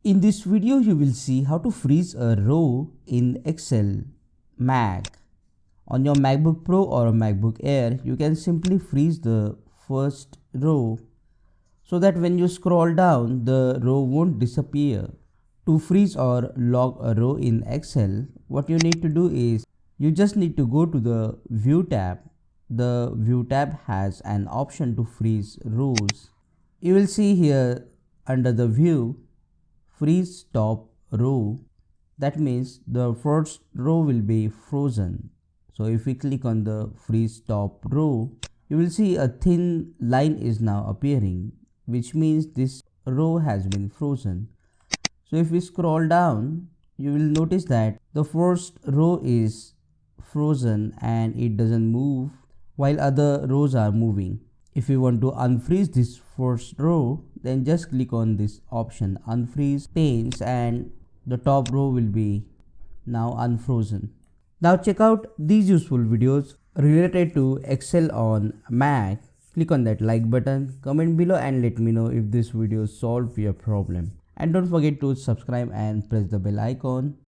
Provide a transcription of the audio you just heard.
In this video, you will see how to freeze a row in Excel Mac. On your MacBook Pro or a MacBook Air, you can simply freeze the first row so that when you scroll down, the row won't disappear. To freeze or lock a row in Excel, what you need to do is you just need to go to the View tab. The View tab has an option to freeze rows. You will see here under the View, freeze top row. That means the first row will be frozen. So if we click on the freeze top row, you will see a thin line is now appearing, which means this row has been frozen. So if we scroll down, you will notice that the first row is frozen and it doesn't move while other rows are moving. If you want to unfreeze this first row, then just click on this option Unfreeze Panes and the top row will be now unfrozen. Now check out these useful videos related to Excel on Mac. Click on that like button, comment below and let me know if this video solved your problem. And don't forget to subscribe and press the bell icon.